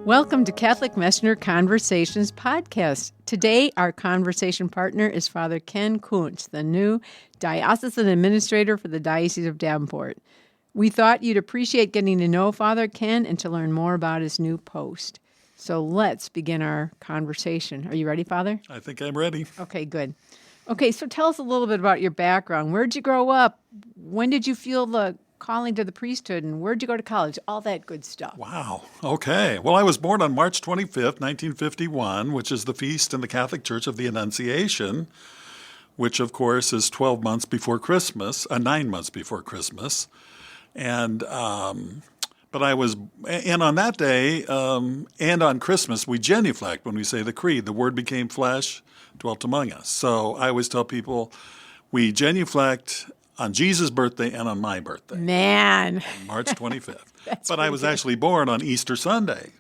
Welcome to Catholic Messenger Conversations podcast. Today, our conversation partner is Father Ken Kuntz, the new Diocesan Administrator for the Diocese of Davenport. We thought you'd appreciate getting to know Father Ken and to learn more about his new post. So let's begin our conversation. Are you ready, Father? I think I'm ready. Okay, good. Okay, so tell us a little bit about your background. Where'd you grow up? When did you feel the calling to the priesthood, and where'd you go to college? All that good stuff. Wow. Okay. Well, I was born on March 25th, 1951, which is the feast in the Catholic Church of the Annunciation, which, of course, is 12 months before Christmas, 9 months before Christmas. And but I was, and on that day and on Christmas, we genuflect when we say the creed. The Word became flesh, dwelt among us. So I always tell people we genuflect on Jesus' birthday and on my birthday. Man. March 25th. But I was actually born on Easter Sunday.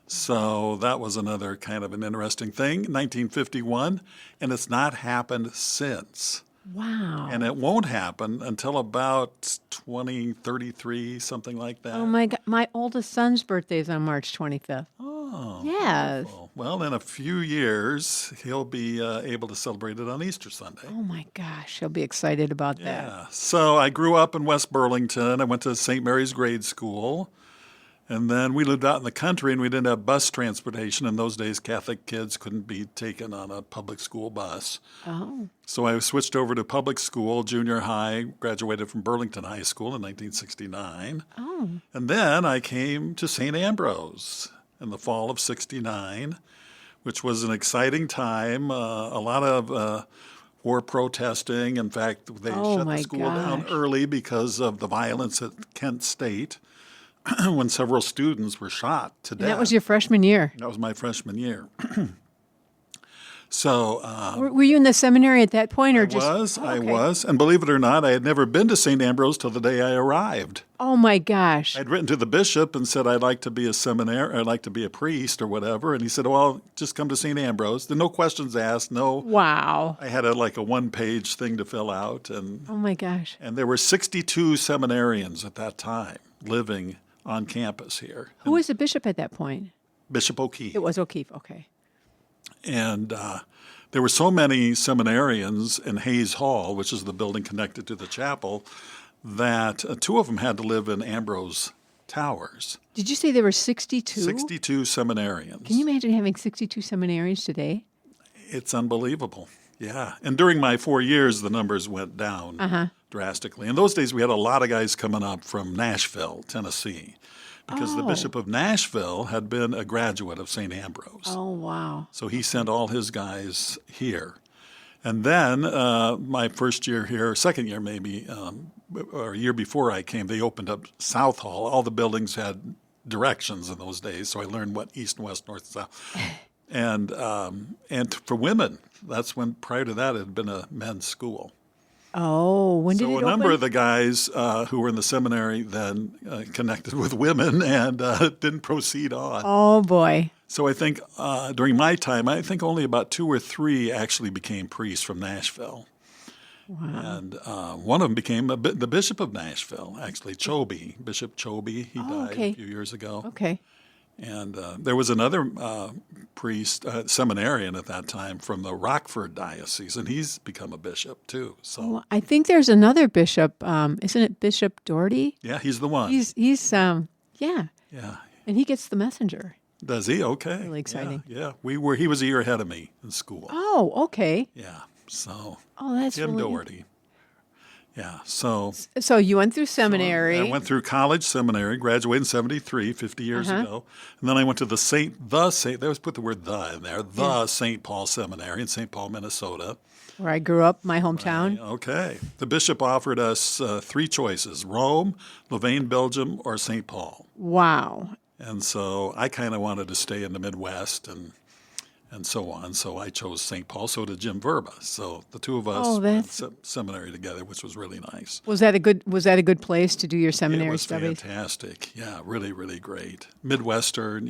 So that was another kind of an interesting thing, 1951, and it's not happened since. Wow. And it won't happen until about 2033, something like that. Oh, my God. My oldest son's birthday is on March 25th. Oh. Yes. Wonderful. Well, in a few years, he'll be able to celebrate it on Easter Sunday. Oh, my gosh. He'll be excited about that. Yeah. So I grew up in West Burlington. I went to St. Mary's Grade School. And then we lived out in the country, and we didn't have bus transportation. In those days, Catholic kids couldn't be taken on a public school bus. Oh. So I switched over to public school, junior high, graduated from Burlington High School in 1969. Oh. And then I came to St. Ambrose in the fall of 69, which was an exciting time. A lot of war protesting. In fact, they shut the school down early because of the violence at Kent State. When several students were shot to death. And that was your freshman year? That was my freshman year. So were you in the seminary at that point, or I was. And believe it or not, I had never been to St. Ambrose till the day I arrived. Oh, my gosh. I'd written to the bishop and said I'd like to be a seminary, I'd like to be a priest or whatever. And he said, well, just come to St. Ambrose. There no questions asked. No. Wow. I had a one-page thing to fill out. And oh, my gosh. And there were 62 seminarians at that time living on campus here. Who was the bishop at that point? Bishop O'Keefe. It was O'Keefe, okay. And there were so many seminarians in Hayes Hall, which is the building connected to the chapel, that two of them had to live in Ambrose Towers. Did you say there were 62? 62 seminarians. Can you imagine having 62 seminarians today? It's unbelievable. Yeah. And during my 4 years, the numbers went down drastically. In those days, we had a lot of guys coming up from Nashville, Tennessee, because the Bishop of Nashville had been a graduate of St. Ambrose. Oh, wow. So he sent all his guys here. And then my first year here, second year maybe, or a year before I came, they opened up South Hall. All the buildings had directions in those days, so I learned what east and west, north and south. And for women, that's when, prior to that, it had been a men's school. Oh, when did it open? So a number of the guys who were in the seminary then connected with women and didn't proceed on. Oh, boy. So I think during my time, I think only about 2 or 3 actually became priests from Nashville. Wow. And one of them became the Bishop of Nashville, actually, Chobe, Bishop Chobe. He died a few years ago. Okay. And there was another priest, seminarian at that time, from the Rockford Diocese, and he's become a bishop too. So I think there's another bishop. Isn't it Bishop Doherty? Yeah, he's the one. He's yeah. Yeah. And he gets the messenger. Does he? Okay. Really exciting. Yeah. He was a year ahead of me in school. Oh, okay. Yeah. So. Oh, that's Jim really Doherty. Yeah, so you went through seminary. I went through college seminary, graduated in 73, 50 years ago. And then I went to the they always put the word the in there, St. Paul Seminary in St. Paul, Minnesota. Where I grew up, my hometown. Right, okay. The bishop offered us 3 choices, Rome, Louvain, Belgium, or St. Paul. Wow. And so I kind of wanted to stay in the Midwest and so on. So I chose St. Paul. So did Jim Verba. So the two of us went to seminary together, which was really nice. Was that a good place to do your seminary studies? It was fantastic. Yeah, really, really great. Midwestern,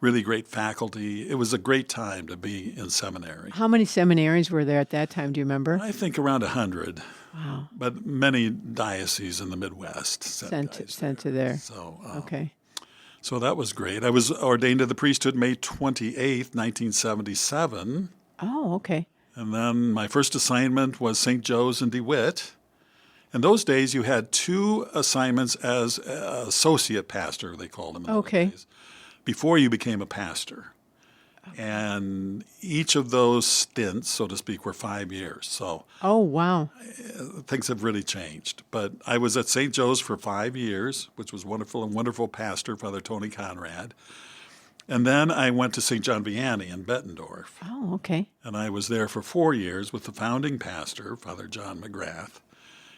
really great faculty. It was a great time to be in seminary. How many seminaries were there at that time? Do you remember? I think around 100. Wow. But many dioceses in the Midwest sent to there. So, okay. So that was great. I was ordained to the priesthood May 28th, 1977. Oh, okay. And then my first assignment was St. Joe's in DeWitt. In those days, you had 2 assignments as associate pastor, they called them in those days, before you became a pastor. And each of those stints, so to speak, were 5 years. So Oh, wow. things have really changed. But I was at St. Joe's for 5 years, which was wonderful, and wonderful pastor, Father Tony Conrad. And then I went to St. John Vianney in Bettendorf. Oh, okay. And I was there for 4 years with the founding pastor, Father John McGrath.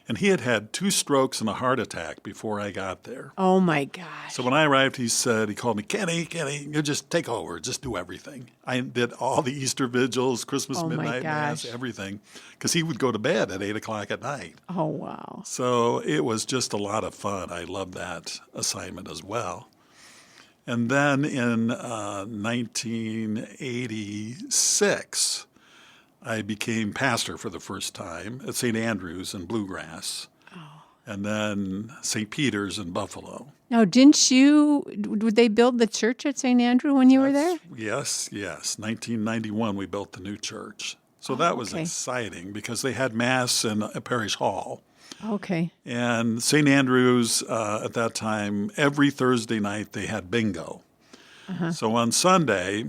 And he had had 2 strokes and a heart attack before I got there. Oh, my gosh. So when I arrived, he called me, Kenny, you just take over, just do everything. I did all the Easter vigils, Christmas midnight mass, everything, because he would go to bed at 8 o'clock at night. Oh, wow. So it was just a lot of fun. I loved that assignment as well. And then in 1986, I became pastor for the first time at St. Andrew's in Bluegrass, and then St. Peter's in Buffalo. Now, would they build the church at St. Andrew when you were there? Yes. 1991, we built the new church. So that was exciting because they had Mass in a parish hall. Okay. And St. Andrew's, at that time, every Thursday night they had bingo. So on Sunday,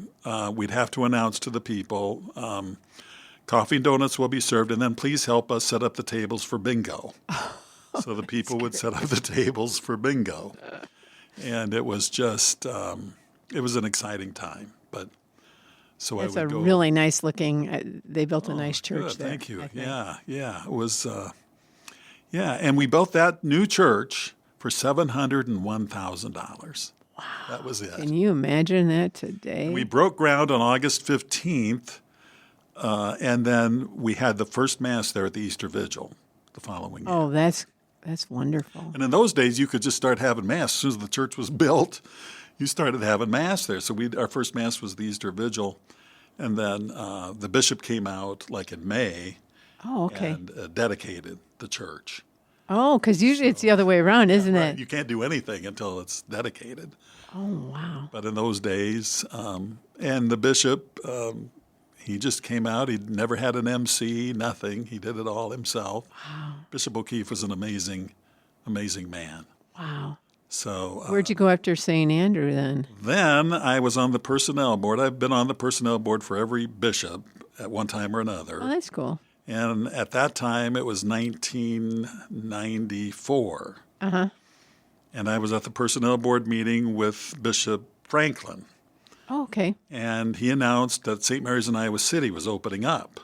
we'd have to announce to the people, coffee and donuts will be served, and then please help us set up the tables for bingo. So the people would set up the tables for bingo. And it was just, it was an exciting time. But so It's I would a go. really nice looking, they built a nice church Good, there. thank you. Yeah. It was, and we built that new church for $701,000. Wow. That was it. Can you imagine that today? We broke ground on August 15th. And then we had the first Mass there at the Easter Vigil the following year. Oh, that's wonderful. And in those days, you could just start having Mass. As soon as the church was built, you started having Mass there. So our first Mass was the Easter Vigil. And then the bishop came out like in May and dedicated the church. Oh, because usually it's the other way around, isn't it? You can't do anything until it's dedicated. Oh, wow. But in those days, and the bishop... he just came out. He'd never had an MC, nothing. He did it all himself. Wow. Bishop O'Keefe was an amazing, amazing man. Wow. So where'd you go after St. Andrew then? Then I was on the personnel board. I've been on the personnel board for every bishop at one time or another. Oh, that's cool. And at that time, it was 1994. Uh-huh. And I was at the personnel board meeting with Bishop Franklin. Oh, okay. And he announced that St. Mary's in Iowa City was opening up.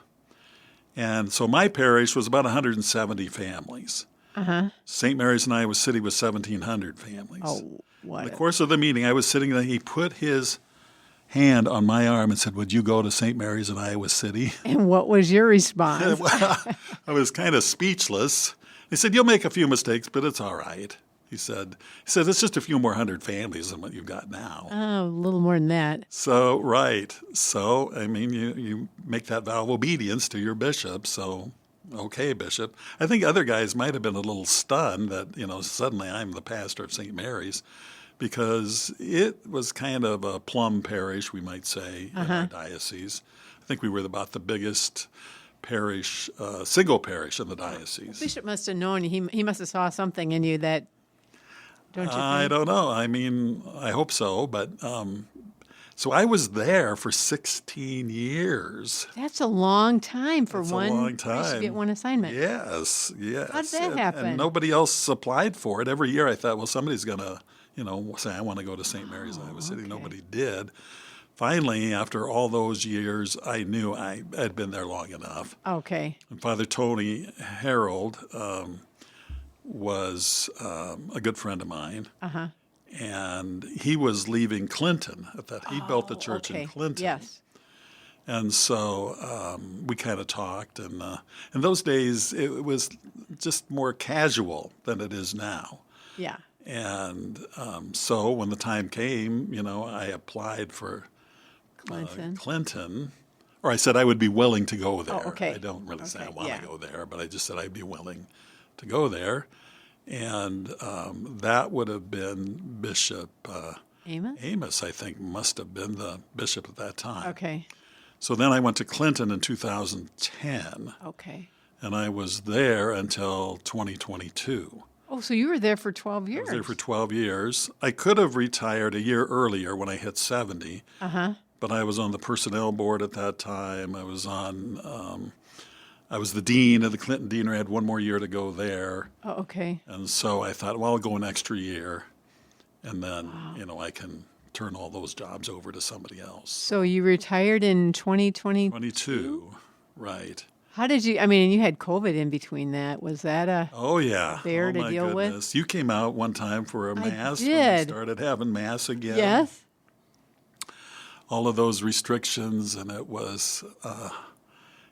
And so my parish was about 170 families. Uh-huh. St. Mary's in Iowa City was 1,700 families. Oh, what? In the course of the meeting, I was sitting there. He put his hand on my arm and said, "Would you go to St. Mary's in Iowa City?" And what was your response? Well, I was kind of speechless. He said, "You'll make a few mistakes, but it's all right." He said, it's just a few more hundred families than what you've got now. Oh, a little more than that. So, right. So, I mean, you make that vow of obedience to your bishop. So, okay, bishop. I think other guys might have been a little stunned that, suddenly I'm the pastor of St. Mary's, because it was kind of a plum parish, we might say, in our diocese. I think we were about the biggest parish, single parish in the diocese. The bishop must have known you. He must have saw something in you that, don't you think? I don't know. I mean, I hope so. But so I was there for 16 years. That's a long time for That's one. a long time. priest to get one assignment. Yes. How did that happen? And nobody else applied for it. Every year I thought, well, somebody's going to, say, I want to go to St. Mary's, Iowa City. Okay. Nobody did. Finally, after all those years, I knew I had been there long enough. Okay. And Father Tony Harold was a good friend of mine. Uh-huh. And he was leaving Clinton at that. He built the church in Clinton. Yes. And so we kind of talked. And in those days, it was just more casual than it is now. Yeah. And so when the time came, I applied for Clinton. Or I said I would be willing to go there. Oh, okay. I don't really say I want yeah. to go there, but I just said I'd be willing to go there. And that would have been Bishop Amos? Amos, I think, must have been the bishop at that time. Okay. So then I went to Clinton in 2010, Okay. and I was there until 2022. Oh, so you were there for 12 I years. was there for 12 years. I could have retired a year earlier when I hit 70, but I was on the personnel board at that time. I was the dean of the Clinton Deanery. I had one more year to go there. Oh, okay. And so I thought, well, I'll go an extra year, and then, I can turn all those jobs over to somebody else. So you retired in 2020? 22, right. How did you, you had COVID in between that. Was that a Oh, yeah. bear to my deal goodness. You came out one time for a mass when we did. started having mass again. Yes? All of those restrictions, and it was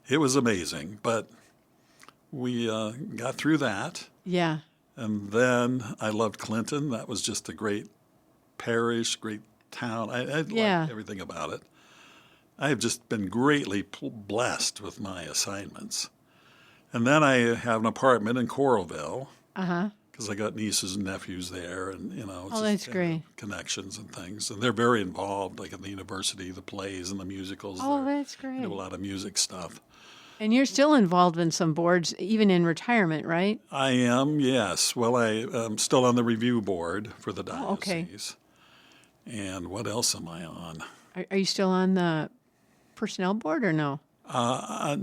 amazing. But we got through that. Yeah. And then I loved Clinton. That was just a great parish, great town. I liked everything about it. I have just been greatly blessed with my assignments. And then I have an apartment in Coralville because I got nieces and nephews there, and it's that's great. Connections and things. And they're very involved, like in the university, the plays and the musicals. Oh, that's They great. do a lot of music stuff. And you're still involved in some boards, even in retirement, right? I am, yes. Well, I am still on the review board for the diocese. Oh, okay. And what else am I on? Are you still on the personnel board or no? I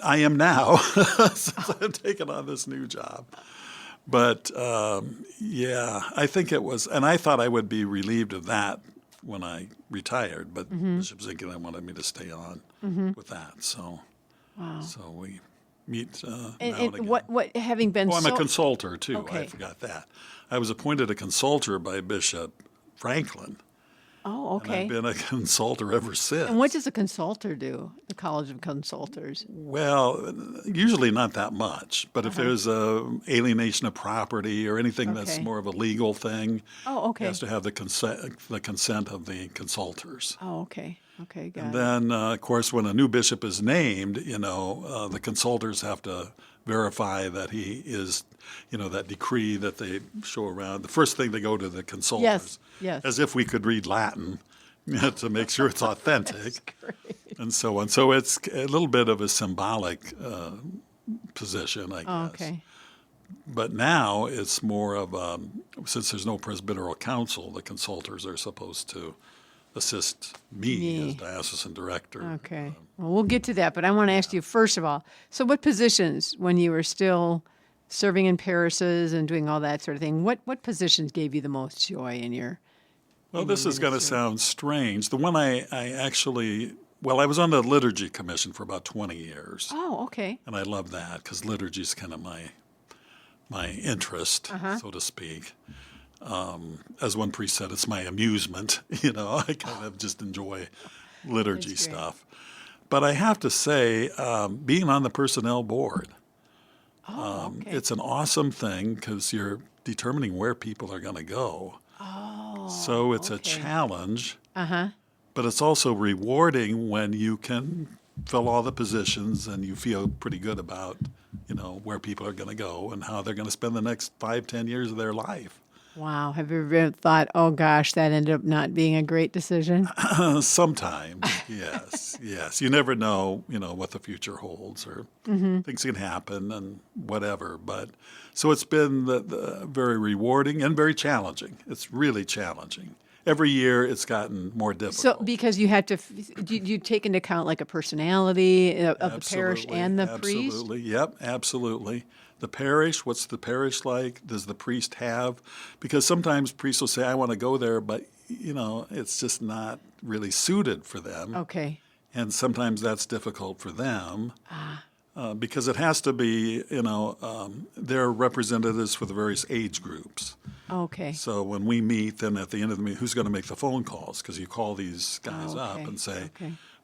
am now, since I've taken on this new job. But, I think it was, and I thought I would be relieved of that when I retired, but Bishop Zinkin wanted me to stay on with that. So, so we meet now and again. What having been I'm a consultor, too. Okay. I forgot that. I was appointed a consultor by Bishop Franklin. Oh, okay. And I've been a consultor ever since. And what does a consultor do, the College of Consultors? Well, usually not that much, but if there's a alienation of property or anything that's more of a legal thing, it has to have the consent of the consultors. Oh, okay. Okay, got And it. then, of course, when a new bishop is named, the consultors have to verify that he is, that decree that they show around. The first thing they go to the consultors, Yes. as if we could read Latin, to make sure it's authentic. That's great. And so on. So it's a little bit of a symbolic position, I guess. Oh, okay. But now it's more of, since there's no presbyteral council, the consultors are supposed to assist me as diocesan director. Okay. Well, we'll get to that, but I want to ask you, first of all, so what positions, when you were still serving in parishes and doing all that sort of thing, what positions gave you the most joy in your Well, this is going to sound strange. The one I actually, I was on the liturgy commission for about 20 years. Oh, okay. And I love that because liturgy is kind of my interest, so to speak. As one priest said, it's my amusement. I kind of just enjoy liturgy stuff. But I have to say, being on the personnel board, it's an awesome thing because you're determining where people are going to go. Oh, so it's a challenge, but it's also rewarding when you can fill all the positions and you feel pretty good about, where people are going to go and how they're going to spend the next 5-10 years of their life. Wow. Have you ever thought, oh gosh, that ended up not being a great decision? Sometimes, yes. You never know, what the future holds or things can happen and whatever. But so it's been very rewarding and very challenging. It's really challenging. Every year it's gotten more difficult. So because you had to, you take into account like a personality of the parish and the priest? Absolutely, yep, absolutely. The parish, what's the parish like? Does the priest have? Because sometimes priests will say, I want to go there, but, it's just not really suited for them. Okay. And sometimes that's difficult for them because it has to be, they're representatives for the various age groups. Okay. So when we meet, then at the end of the meeting, who's going to make the phone calls? Because you call these guys up and say,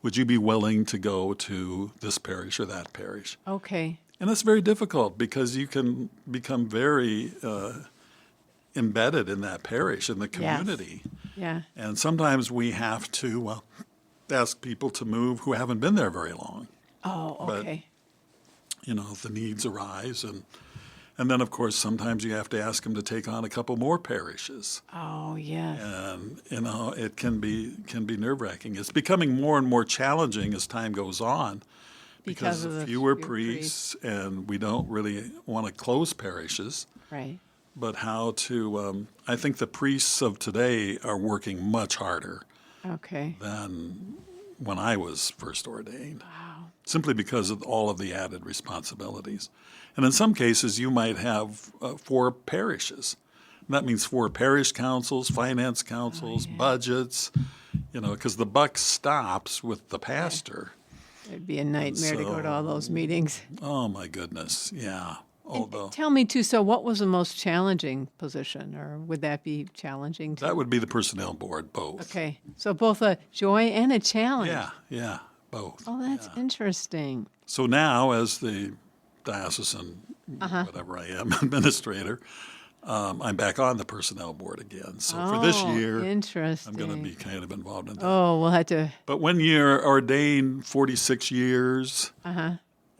would you be willing to go to this parish or that parish? Okay. And it's very difficult because you can become very embedded in that parish, in the community. Yeah. And sometimes we have to ask people to move who haven't been there very long. Oh, okay. But, the needs arise. And then, of course, sometimes you have to ask them to take on a couple more parishes. Oh, yes. And, it can be nerve-wracking. It's becoming more and more challenging as time goes on because of of the fewer fewer priests, and we don't really want to close parishes. Right. But how to, I think the priests of today are working much harder Okay. than when I was first ordained. Wow. Simply because of all of the added responsibilities. And in some cases, you might have 4 parishes. And that means 4 parish councils, finance councils, budgets, because the buck stops with the pastor. It'd be a nightmare to go to all those meetings. Oh, my goodness, yeah. Although Tell me, too, so what was the most challenging position, or would that be challenging, too? that would be the personnel board, both. Okay, so both a joy and a challenge. Yeah, both. Oh, that's interesting. So now, as the diocesan, whatever I am, administrator, I'm back on the personnel board again. So for this year, interesting. I'm going to be kind of involved in that. Oh, we'll have to. But when you're ordained 46 years,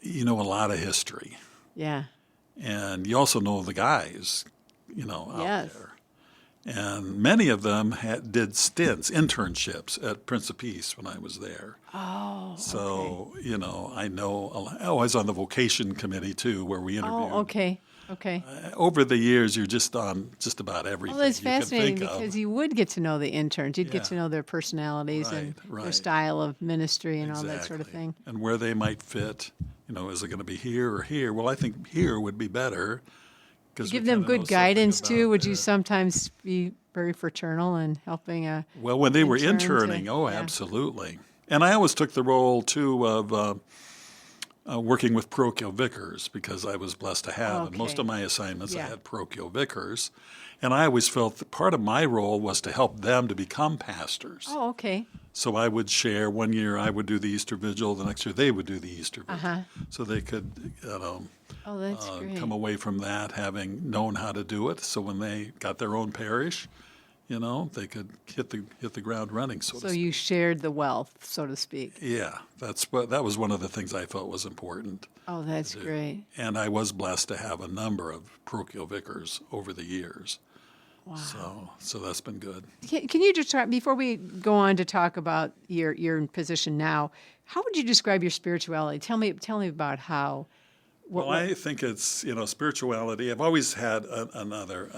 you know a lot of history. Yeah. And you also know the guys, out Yes. there. And many of them did stints, internships at Prince of Peace when I was there. Oh. So, I know a lot. Oh, I was on the vocation committee, too, where we interviewed. Oh, okay. Okay. Over the years, you're just on just about everything Well, that's you can fascinating think because of. you would get to know the interns. You'd get Yeah. to know their personalities and their style of ministry and all that sort of Exactly. thing. And where they might fit. Is it going to be here or here? Well, I think here would be better. Give them good guidance, too. Would you sometimes be very fraternal and helping a Well, when they were intern to- interning, yeah. absolutely. And I always took the role, too, of working with parochial vicars because I was blessed to have. And most Okay. of my assignments, I Yeah. had parochial vicars. And I always felt that part of my role was to help them to become pastors. Oh, okay. So I would share. One year I would do the Easter Vigil. The next year they would do the Easter Vigil. So they could Oh, that's great. come away from that having known how to do it. So when they got their own parish, they could hit the ground running, so to So speak. you shared the wealth, so to speak. Yeah, that was one of the things I felt was important. Oh, that's great. And I was blessed to have a number of parochial vicars over the years. Wow. So that's been good. Can you just talk, before we go on to talk about your position now, how would you describe your spirituality? Tell me about how. Well, I think it's, spirituality. I've always had another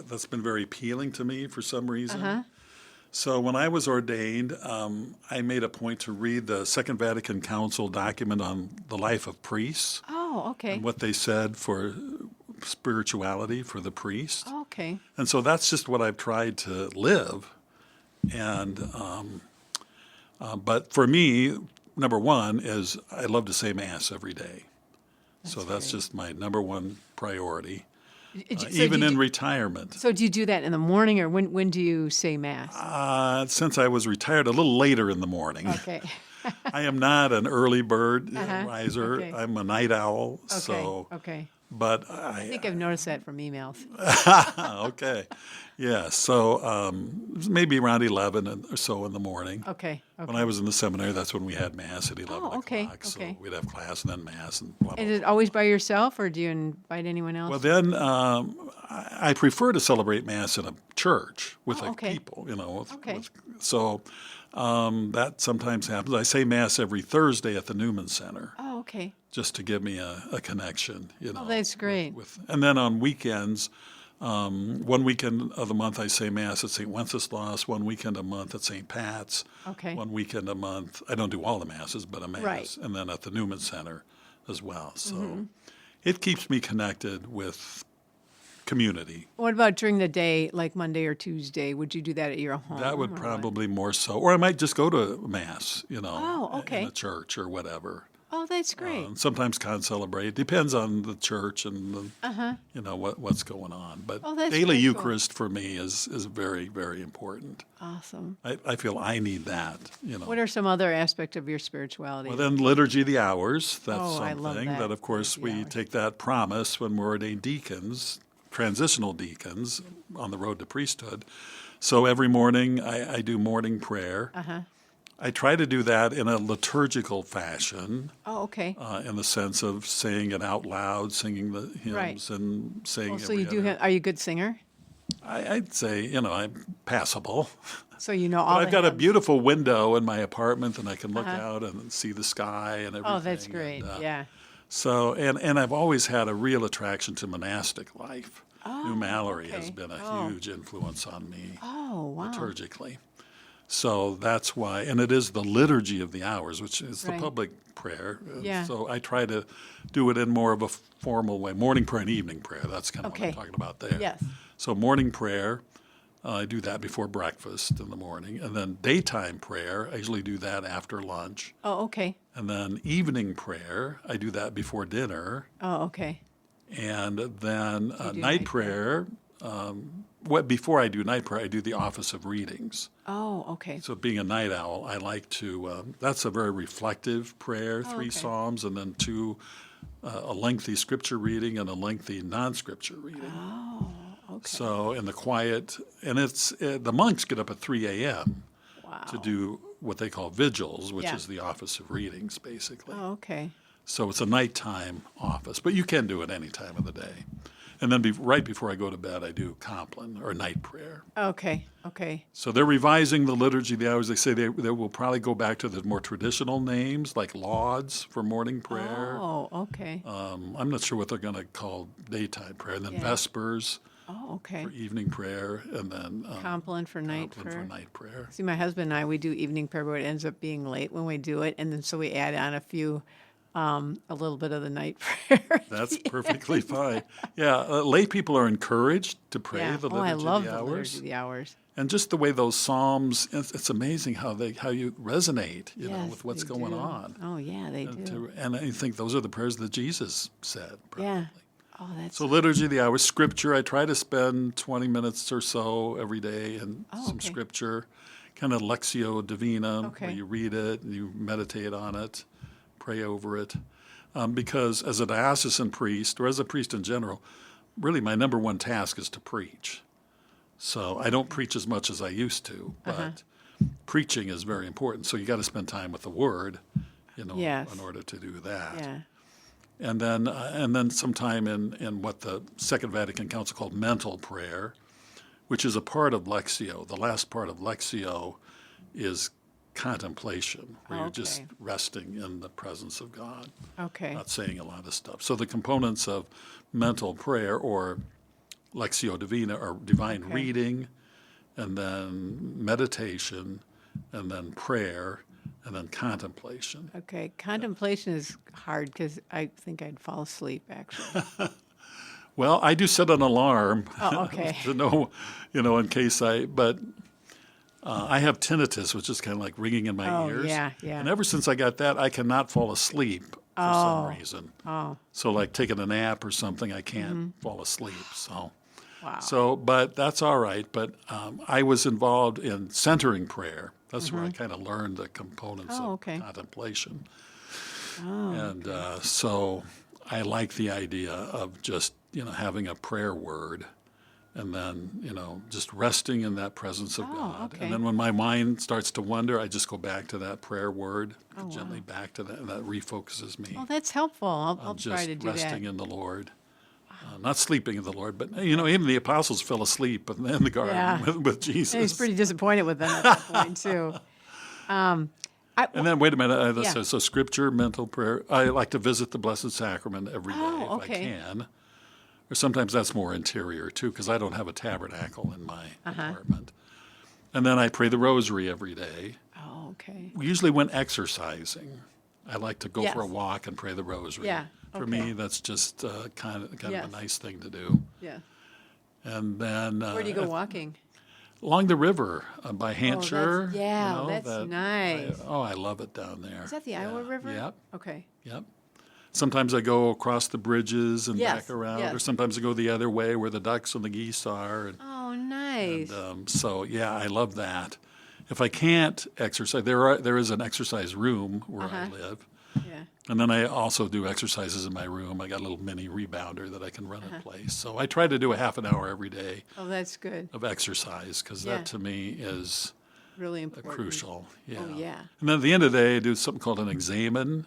that's been very appealing to me for some reason. So when I was ordained, I made a point to read the Second Vatican Council document on the life of priests Oh, okay. and what they said for spirituality for the priest. Oh, okay. And so that's just what I've tried to live. And but for me, number one is I love to say Mass every day. So that's just my number one priority, even in retirement. So do you do that in the morning, or when do you say Mass? Since I was retired, a little later in the morning. Okay. I am not an early bird riser. Okay. I'm a night owl. Okay. So, Okay. but I think I've noticed that from emails. okay, yeah. So maybe around 11 or so in the morning. Okay. Okay. When I was in the seminary, that's when we had Mass at 11 okay, o'clock. So okay. we'd have class and then Mass and blah, blah, Is it always by yourself, or do you invite anyone else? Well, then I prefer to celebrate Mass in a church with okay. people, Okay. So that sometimes happens. I say Mass every Thursday at the Newman Center Oh, okay. just to give me a connection, Oh, that's great. And then on weekends, one weekend of the month I say Mass at St. Wenceslas, one weekend a month at St. Pat's, Okay. one weekend a month. I don't do all the Masses, but a Mass, Right. and then at the Newman Center as well. So it keeps me connected with community. What about during the day, like Monday or Tuesday? Would you do that at your home? That would or what? probably more so. Or I might just go to Mass, Oh, okay. in a church or whatever. Oh, that's great. And sometimes concelebrate. It depends on the church and what's going on. But Oh, that's daily very cool. Eucharist for me is very, very important. Awesome. I feel I need that, What are some other aspects of your spirituality? Well, then Liturgy of the Hours, that's Oh, I something love that. of course, Liturgy of the we Hours. take that promise when we're ordained deacons, transitional deacons on the road to priesthood. So every morning I do morning prayer. I try to do that in a liturgical fashion, Oh, okay. in the sense of saying it out loud, singing the hymns, Right. and saying Oh, so every you do. other. Are you a good singer? I'd say, I'm passable. So you know But all I've the got a hymns. beautiful window in my apartment, and I can look out and see the sky and everything. Oh, that's great. And, Yeah. So, and I've always had a real attraction to monastic life. New Oh, Mallory has okay. been a Oh. huge influence on me Oh, wow. liturgically. So that's why, and it is the liturgy of the hours, which is the Right. public prayer. Yeah. So I try to do it in more of a formal way. Morning prayer and evening prayer, that's kind of what I'm Okay. talking about there. Yes. So morning prayer, I do that before breakfast in the morning. And then daytime prayer, I usually do that after lunch. Oh, okay. And then evening prayer, I do that before dinner. Oh, okay. And then You do night night prayer, before I do night prayer, I do the office of readings. Oh, okay. So being a night owl, I like to, that's a very reflective prayer, Oh, 3 okay. Psalms, and then 2, a lengthy scripture reading and a lengthy non-scripture reading. Oh, okay. So in the quiet, and the monks get up at 3 a.m. Wow. to do what they call vigils, which Yeah. is the office of readings, basically. Oh, okay. So it's a nighttime office, but you can do it any time of the day. And then right before I go to bed, I do Compline, or night prayer. Okay. Okay. So they're revising the liturgy of the hours. They say they will probably go back to the more traditional names, like lauds for morning prayer. Oh, okay. I'm not sure what they're going to call daytime prayer. And then Yeah. vespers Oh, okay. for evening prayer, and then Compline for night Compline prayer. for night prayer. See, my husband and I, we do evening prayer, but it ends up being late when we do it, and then so we add on a little bit of the night prayer. That's perfectly fine. Yeah, lay people are encouraged to pray Yeah. the Oh, I liturgy love of the the hours. liturgy of the hours. And just the way those psalms, it's amazing how you resonate, Yes, with what's they going do. on. Oh, yeah, they do. And I think those are the prayers that Jesus said. Yeah. Probably. Oh, that's So liturgy of the hours, scripture. I try to spend 20 minutes or so every day in some okay. scripture, kind of Lectio Divina, Okay. where you read it and you meditate on it, pray over it. Because as a diocesan priest, or as a priest in general, really my number one task is to preach. So I don't preach as much as I used to, but preaching is very important. So you got to spend time with the Word, Yes. in order to do that. yeah. And then some time in what the Second Vatican Council called mental prayer, which is a part of Lectio. The last part of Lectio is contemplation, where you're just Okay. resting in the presence of God, Okay. not saying a lot of stuff. So the components of mental prayer, or Lectio Divina, are divine Okay. reading, and then meditation, and then prayer, and then contemplation. Okay. Contemplation is hard because I think I'd fall asleep, actually. Well, I do set an alarm Oh, okay. to know, in case but I have tinnitus, which is kind of like ringing in my Oh, ears. yeah, yeah. And ever since I got that, I cannot fall asleep for some reason. Oh, So like taking a nap or something, I can't fall asleep. So, wow. but that's all right. But I was involved in centering prayer. That's where I kind of learned the components Oh, of okay. contemplation. Oh, And so I like the idea of just, having a prayer word, and then, just resting in that presence of God. okay. And then when my mind starts to wander, I just go back to that prayer word, Oh, gently back to that, and that refocuses me well, that's helpful. I'll on try just to do resting that. in the Lord. Not sleeping in the Lord, but, even the apostles fell asleep in the garden Yeah. with Jesus. And he's pretty disappointed with them at that point, too. And then, wait a minute, Yeah. so scripture, mental prayer. I like to visit the Blessed Sacrament every day if okay. I can. Or sometimes that's more interior, too, because I don't have a tabernacle in my apartment. And then I pray the rosary every day. Oh, okay. Usually when exercising, I like to go for a Yes. walk and pray the rosary. Yeah, For okay. me, that's just kind of Yes. a nice thing to do. Yeah. And then Where do you go walking? along the river by Hampshire. that's nice. I love it down there. Is that the Iowa River? Yep. Okay. Yep. Sometimes I go across the bridges and Yes, back around, yes. or sometimes I go the other way where the ducks and the geese are. Oh, nice. So yeah, I love that. If I can't exercise, there is an exercise room where I live, yeah. and then I also do exercises in my room. I got a little mini rebounder that I can run in place. So I try to do a half an hour every day Oh, that's good. of exercise, because Yeah. that to me is Really important. crucial. Yeah. Oh, yeah. And then at the end of the day, I do something called an examen,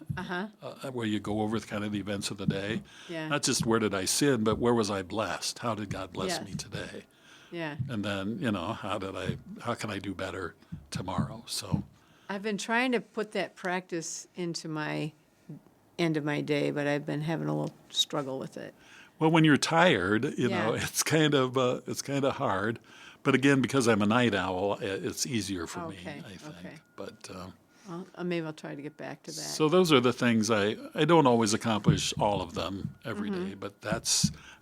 where you go over kind of the events of the day. Yeah. Not just where did I sin, but where was I blessed? How did God bless Yes. me today? Yeah. And then, how can I do better tomorrow? So, I've been trying to put that practice into my end of my day, but I've been having a little struggle with it. well, when you're tired, Yeah. it's kind of hard. But again, because I'm a night owl, it's easier for me, Okay, I think. okay. But Well, maybe I'll try to get back to that. so those are the things I don't always accomplish all of them every Mm-hmm. day, but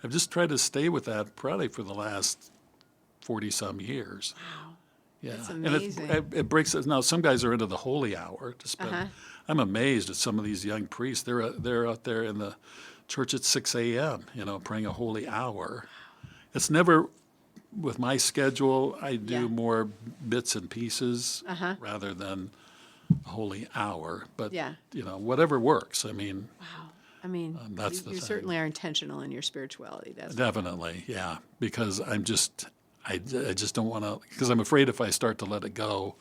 I've just tried to stay with that probably for the last 40 some years. Wow. Yeah. That's And amazing. it breaks it. Now, some guys are into the holy hour to spend. Uh-huh. I'm amazed at some of these young priests. They're out there in the church at 6 a.m., praying a holy hour. It's never, with my schedule, I do Yeah. more bits and pieces Uh-huh. rather than a holy hour. But, Yeah. whatever works. I mean, Wow. I mean, that's the you thing. certainly are intentional in your spirituality. That's definitely, yeah, because I just don't want to, because I'm afraid if I start to let it go,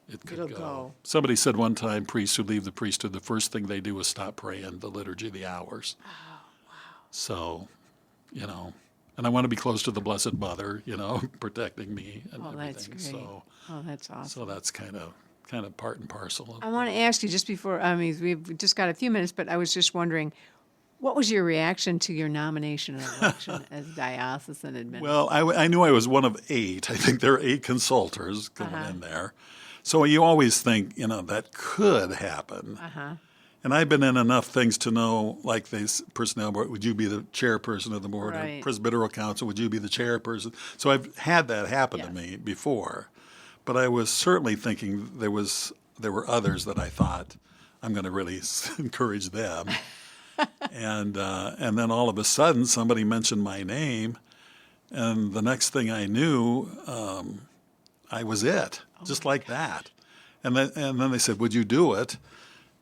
it could It'll go. Somebody said one time, priests who leave the priesthood, the first thing they do is stop praying the liturgy of the hours. Oh, wow. So, and I want to be close to the Blessed Mother, protecting me and Oh, that's everything. great. Oh, that's awesome. So that's kind of part and parcel of I want to ask you just before, we've just got a few minutes, but I was just wondering, what was your reaction to your nomination and election as diocesan administrator? Well, I knew I was one of 8. I think there are 8 consultors going Uh-huh. in there. So you always think, that could happen. Uh-huh. And I've been in enough things to know, like this personnel board, would you be the chairperson of the board? Right. Or Presbyteral Council, would you be the chairperson? So I've had that happen to Yes. me before. But I was certainly thinking there were others that I thought I'm going to really encourage them. And then all of a sudden, somebody mentioned my name, and the next thing I knew, I was it, just like that. And then they said, "Would you do it?"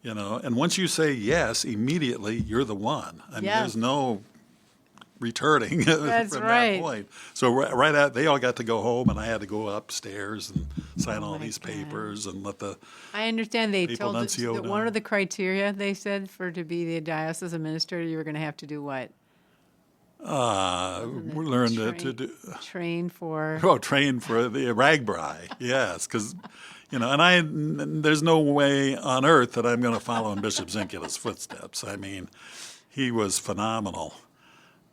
And once you say yes, immediately you're the one. I mean, Yes. there's no returning That's from right. that point. So right out, they all got to go home, and I had to go upstairs and sign all my these God. papers and let the. I understand they Papal told us nuncio that know. one of the criteria they said to be the diocesan administrator, you were going to have to do what? We learned to do. Train for. Oh, train for the Ragbri, yes, because, there's no way on earth that I'm going to follow in Bishop Zincula's footsteps. I mean, he was phenomenal,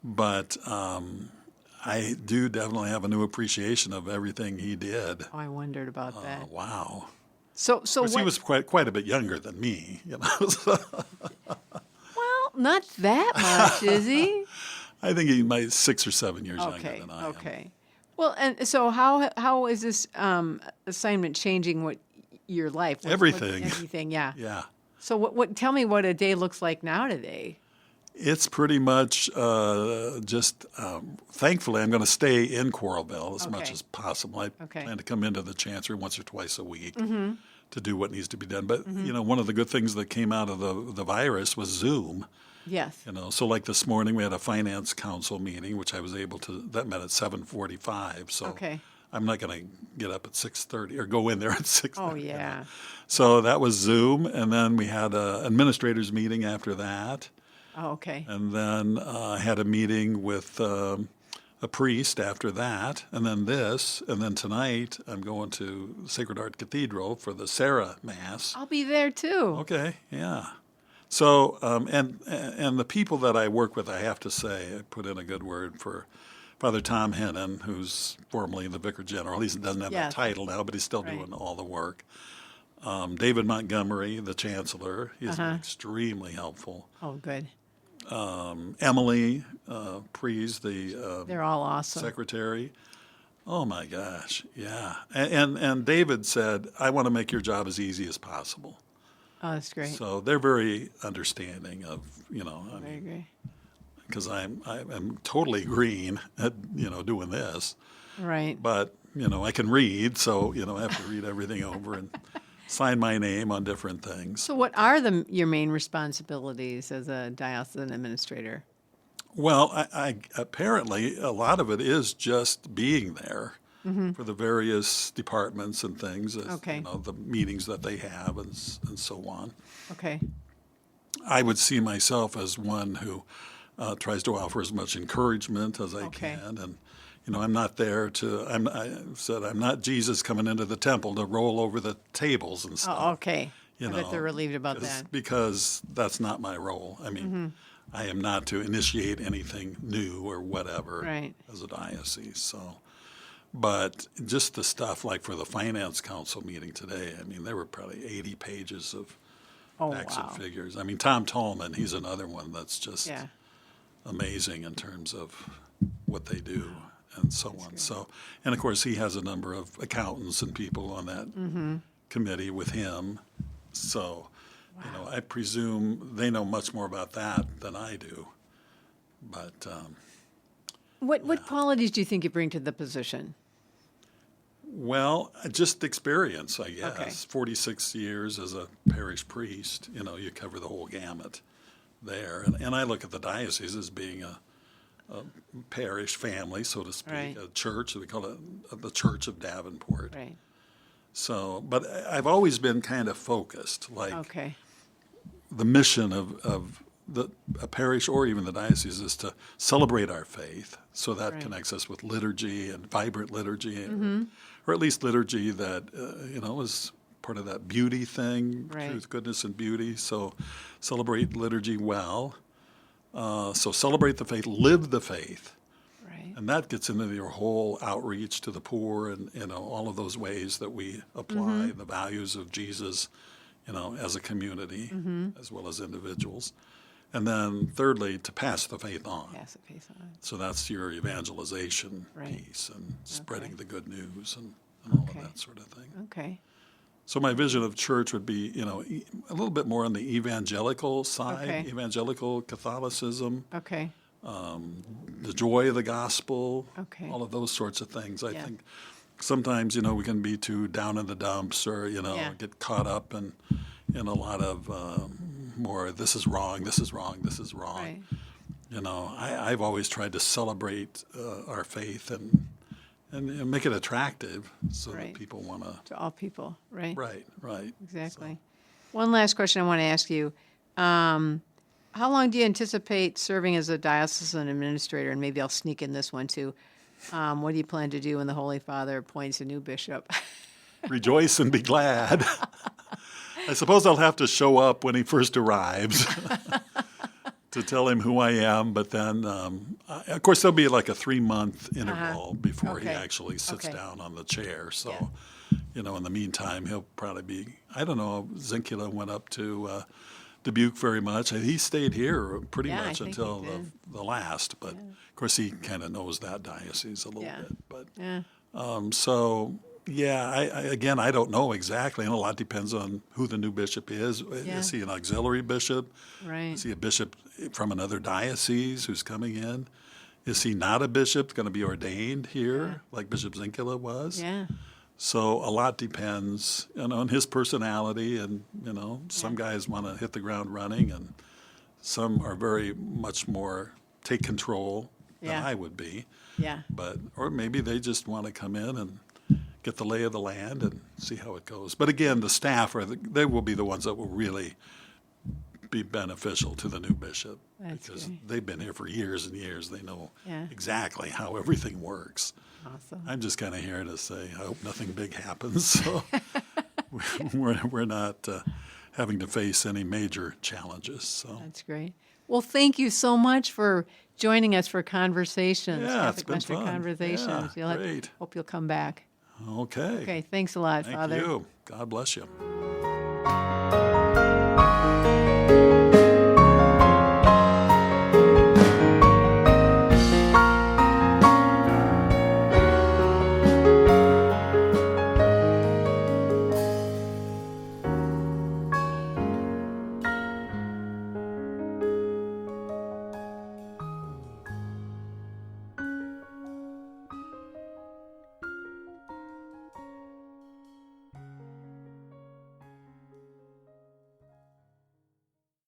but I do definitely have a new appreciation of everything he did. Oh, I wondered about that. Wow. So Of course, what? he was quite a bit younger than me, so Well, not that much, is he? I think he might 6 or 7 years younger Okay. than I am. Okay. Well, and so how is this assignment changing your life? Everything. Everything. Yeah. Yeah. So what? Tell me what a day looks like now today. It's pretty much thankfully, I'm going to stay in Coralville as much Okay. as possible. I Okay. plan to come into the chancery once or twice a week to do what needs to be done. But, one of the good things that came out of the virus was Zoom. Yes. So like this morning we had a finance council meeting, which I was able to, that met at 7:45. So Okay. I'm not going to get up at 6:30 or go in there at 6:30. Oh yeah. So that was Zoom. And then we had an administrators meeting after that. Oh, okay. And then I had a meeting with a priest after that, and then this, and then tonight I'm going to Sacred Heart Cathedral for the Sarah Mass. I'll be there too. Okay, yeah. So, and the people that I work with, I have to say, I put in a good word for Father Tom Hennon, who's formerly the Vicar General. He doesn't have Yes. that title now, but he's still Right. doing all the work. David Montgomery, the Chancellor, he's been extremely helpful. Oh, good. Emily Prees, the They're all awesome. secretary. Oh my gosh, yeah. And David said, "I want to make your job as easy as possible." Oh, that's great. So they're very understanding of, I agree. because I'm totally green at doing this, Right. but I can read, so I have to read everything over and sign my name on different things. So, what are your main responsibilities as a diocesan administrator? Well, I apparently a lot of it is just being there. for the various departments and things, Okay. the meetings that they have and so on. Okay. I would see myself as one who tries to offer as much encouragement as I Okay. can, and I'm not there to. I'm not Jesus coming into the temple to roll over the tables and stuff. Oh, okay. You I bet they're relieved about that. because that's not my role. I mean, I am not to initiate anything new or whatever Right. as a diocese. So, but just the stuff like for the finance council meeting today, I mean, there were probably 80 pages of Oh, facts wow. and figures. I mean, Tom Tallman, he's another one that's just Yeah. amazing in terms of what they do and so on. So, and of course, he has a number of accountants and people on that committee with him. So, I presume they know much more about that than I do. But What qualities do you think you bring to the position? well, just experience, I guess. Okay. 46 years as a parish priest, you cover the whole gamut there. And I look at the diocese as being a parish family, so to speak, Right. a church. We call it the Church of Davenport. Right. So, but I've always been kind of focused, like Okay. the mission of a parish or even the diocese is to celebrate our faith. So that Right. connects us with liturgy and vibrant liturgy, or at least liturgy that, is part of that beauty thing, Right. truth, goodness, and beauty. So celebrate liturgy well. So celebrate the faith, live the faith. Right. And that gets into your whole outreach to the poor and, all of those ways that we apply the values of Jesus, as a community as well as individuals. And then thirdly, to pass the faith on. Pass the faith on. So that's your evangelization Right. piece and spreading Okay. the good news and all Okay. of that sort of thing. Okay. So my vision of church would be, a little bit more on the evangelical side, Okay. evangelical Catholicism, Okay. the joy of the gospel, Okay. all of those sorts of things. I Yeah. think sometimes, we can be too down in the dumps or, Yeah. get caught up in a lot of more, this is wrong, this is wrong, this is wrong. Right. I've always tried to celebrate our faith and make it attractive so Right. that people want to. To all people. Right. Right. Exactly. One last question I want to ask you. How long do you anticipate serving as a diocesan administrator? And maybe I'll sneak in this one too. What do you plan to do when the Holy Father appoints a new bishop? Rejoice and be glad. I suppose I'll have to show up when he first arrives to tell him who I am. But then, of course, there'll be like a 3-month interval before he Okay. actually sits Okay. down on the chair. So, Yeah. in the meantime, he'll probably be, I don't know, Zinkula went up to Dubuque very much. He stayed here pretty Yeah, I much think until he did. the last. But, of course, he kind of knows that diocese a little Yeah. bit. But Yeah. so, yeah, I don't know exactly, and a lot depends on who the new bishop is. Yeah. Is he an auxiliary bishop? Right. Is he a bishop from another diocese who's coming in? Is he not a bishop, going to be ordained here, like Bishop Zinkula was? Yeah. So a lot depends, on his personality, and some guys want to hit the ground running, and some are very much more take control than Yeah. I would be. Yeah. Or maybe they just want to come in and get the lay of the land and see how it goes. But again, the staff they will be the ones that will really be beneficial to the new bishop That's because great. they've been here for years and years. They know Yeah. exactly how everything works. Awesome. I'm just kind of here to say I hope nothing big happens. So we're not having to face any major challenges. So That's great. Well, thank you so much for joining us for Conversations. Yeah, it's Catholic been Master fun. Conversations. Yeah, great. Hope you'll come back. okay. Okay, thanks a lot, Thank Father. you. God bless you.